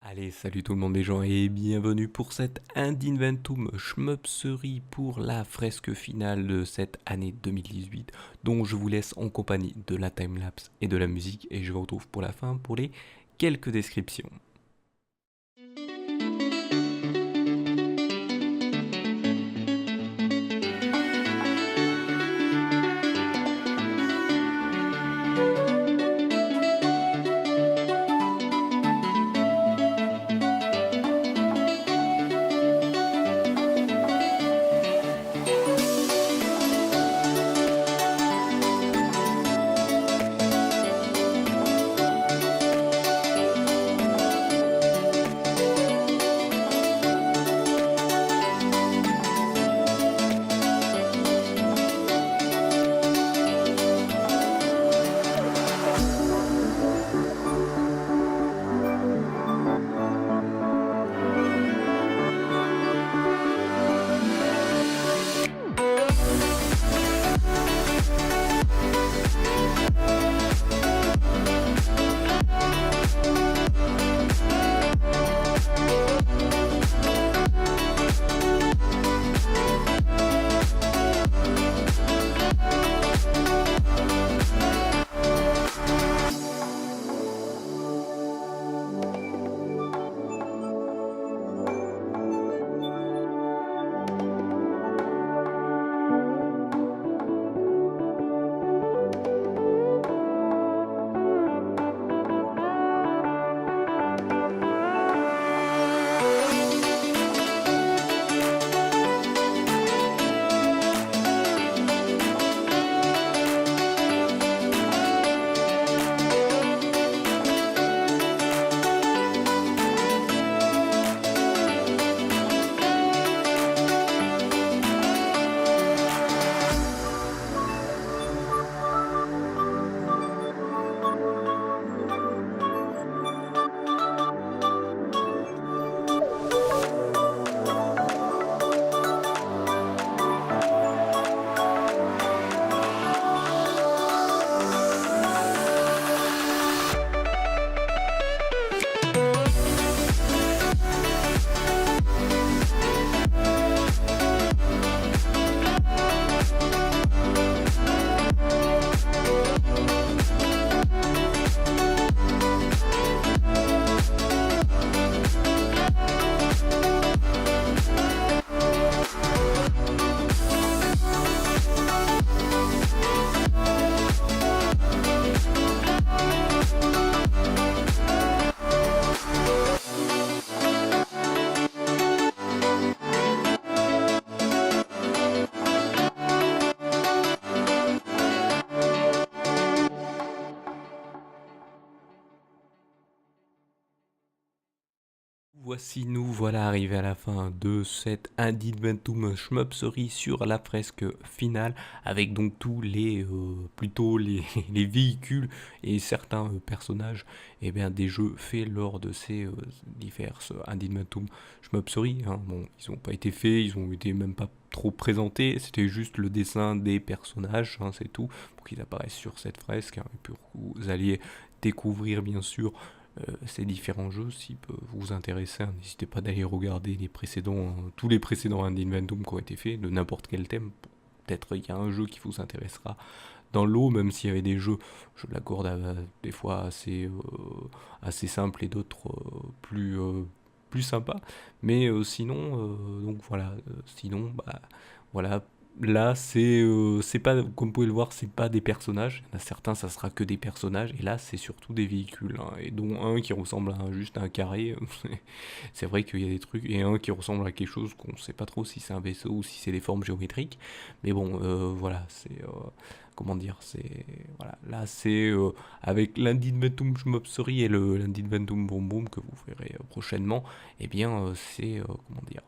Allez, salut tout le monde les gens et bienvenue pour cette Indinventum Schmupserie pour la fresque finale de cette année 2018 dont je vous laisse en compagnie de la timelapse et de la musique et je vous retrouve pour la fin pour les quelques descriptions. Voici nous voilà arrivés à la fin de cette Indinventum Schmupserie sur la fresque finale avec donc tous les plutôt les, les véhicules et certains personnages et bien des jeux faits lors de ces diverses Indinventum Schmupserie. Hein. Bon, ils n'ont pas été faits, ils ont été même pas trop présentés, c'était juste le dessin des personnages, hein, c'est tout, pour qu'ils apparaissent sur cette fresque, hein, et pour que vous alliez découvrir bien sûr ces différents jeux. S'ils peuvent vous intéresser, hein, n'hésitez pas d'aller regarder les précédents, tous les précédents Indinventum qui ont été faits, de n'importe quel thème. Peut-être il y a un jeu qui vous intéressera dans l'eau, même s'il y avait des jeux, je l'accorde, des fois assez simples et d'autres plus sympas. Mais sinon, donc voilà, sinon, bah voilà. Là, c'est pas, comme vous pouvez le voir, c'est pas des personnages. Il y en a certains, ça sera que des personnages. Et là, c'est surtout des véhicules, hein, et dont un qui ressemble à juste un carré. C'est vrai qu'il y a des trucs. Et un qui ressemble à quelque chose qu'on sait pas trop si c'est un vaisseau ou si c'est des formes géométriques. Mais bon, voilà, c'est. Comment dire, c'est. Voilà, là, c'est avec l'Indinventum Schmopsery et le l'Indinventum Boom Boom que vous verrez prochainement. Eh bien, c'est. Comment dire.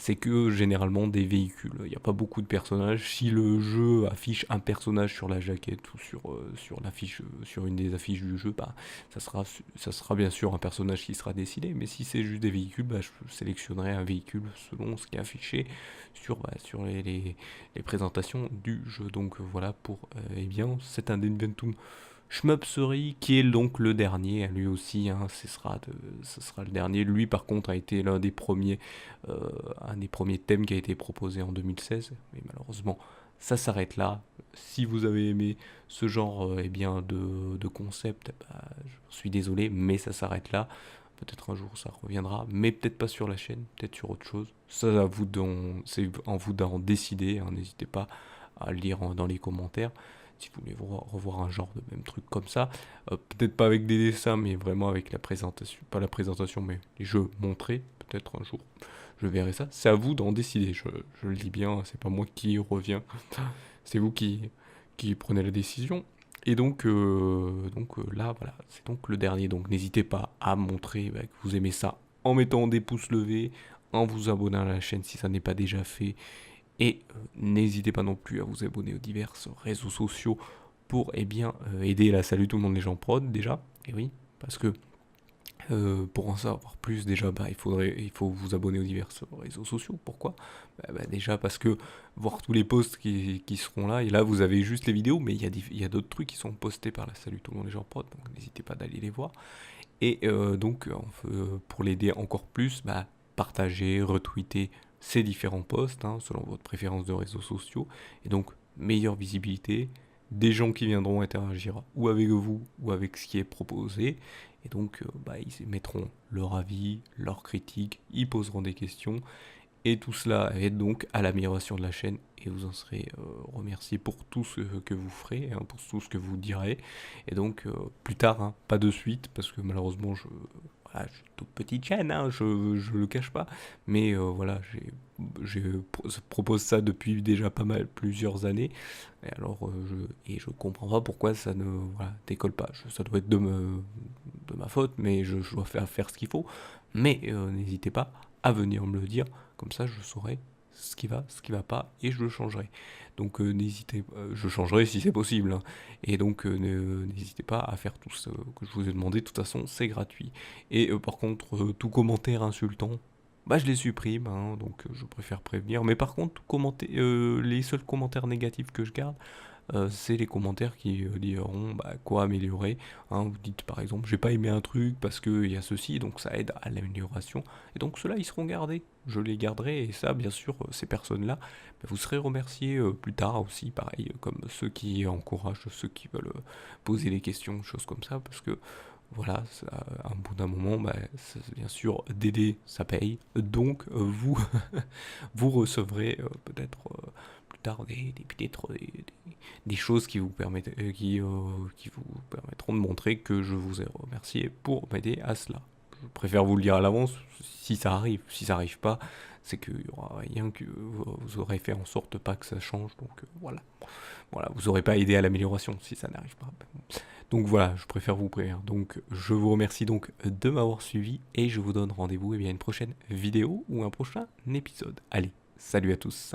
c'est que généralement des véhicules. Il n'y a pas beaucoup de personnages. Si le jeu affiche un personnage sur la jaquette ou sur l'affiche, sur une des affiches du jeu, bah, ça sera bien sûr un personnage qui sera dessiné. Mais si c'est juste des véhicules, bah, je sélectionnerai un véhicule selon ce qui est affiché sur les présentations du jeu. Donc voilà pour eh bien cet Inventum Shmupsery qui est donc le dernier, lui aussi, hein, ce sera le dernier. Lui par contre a été un des premiers thèmes qui a été proposé en 2016, mais malheureusement ça s'arrête là. Si vous avez aimé ce genre eh bien, de concept, bah, je suis désolé, mais ça s'arrête là. Peut-être un jour ça reviendra, mais peut-être pas sur la chaîne, peut-être sur autre chose. Ça, c'est en vous d'en décider, hein, n'hésitez pas à le lire dans les commentaires si vous voulez revoir un genre de même truc comme ça. Peut-être pas avec des dessins, mais vraiment avec la présentation, pas la présentation, mais les jeux montrés, peut-être un jour. Je verrai ça. C'est à vous d'en décider, je le dis bien, c'est pas moi qui reviens. C'est vous qui prenez la décision. Et donc là, voilà, c'est donc le dernier. Donc n'hésitez pas à montrer bah, que vous aimez ça en mettant des pouces levés, en vous abonnant à la chaîne si ça n'est pas déjà fait. Et n'hésitez pas non plus à vous abonner aux divers réseaux sociaux pour eh bien, aider la Salut tout le monde les gens prod déjà. Et oui, parce que pour en savoir plus déjà, bah, il faut vous abonner aux divers réseaux sociaux. Pourquoi déjà parce que voir tous les posts qui seront là, et là vous avez juste les vidéos, mais il y a d'autres trucs qui sont postés par la Salut tout le monde les gens prod, donc n'hésitez pas d'aller les voir. Et pour l'aider encore plus, bah, partagez, retweetez ces différents posts hein, selon votre préférence de réseaux sociaux. Et donc, meilleure visibilité, des gens qui viendront interagir ou avec vous ou avec ce qui est proposé. Et donc, bah, ils mettront leur avis, leurs critiques, ils poseront des questions. Et tout cela aide donc à l'amélioration de la chaîne et vous en serez remercié pour tout ce que vous ferez, hein, pour tout ce que vous direz. Et donc plus tard, hein, pas de suite, parce que malheureusement voilà, j'ai une toute petite chaîne, hein, je le cache pas. Mais voilà, je propose ça depuis déjà pas mal, plusieurs années. Et alors je comprends pas pourquoi ça ne voilà, décolle pas. Ça doit être de ma faute, mais je dois faire ce qu'il faut. Mais n'hésitez pas à venir me le dire. Comme ça, je saurai ce qui va pas, et je le changerai. Donc je changerai si c'est possible. Hein. Et donc n'hésitez pas à faire tout ce que je vous ai demandé. De toute façon, c'est gratuit. Et par contre, tout commentaire insultant, bah je les supprime. Hein, donc je préfère prévenir. Mais par contre, les seuls commentaires négatifs que je garde, c'est les commentaires qui diront bah, quoi améliorer. Hein, vous dites par exemple, j'ai pas aimé un truc parce qu'il y a ceci, donc ça aide à l'amélioration. Et donc ceux-là, ils seront gardés. Je les garderai, et ça, bien sûr, ces personnes-là, bah, vous serez remerciés plus tard aussi, pareil, comme ceux qui encouragent, ceux qui veulent poser des questions, choses comme ça, parce que voilà, à un bout d'un moment, bah, bien sûr, d'aider, ça paye. Donc, vous recevrez peut-être plus tard des choses qui qui vous permettront de montrer que je vous ai remercié pour m'aider à cela. Je préfère vous le dire à l'avance si ça arrive. Si ça arrive pas, c'est qu'il y aura rien que vous aurez fait en sorte pas que ça change. Donc voilà. Voilà, vous aurez pas aidé à l'amélioration si ça n'arrive pas. Donc voilà, je préfère vous prévenir. Donc je vous remercie donc de m'avoir suivi et je vous donne rendez-vous à une prochaine vidéo ou un prochain épisode. Allez, salut à tous.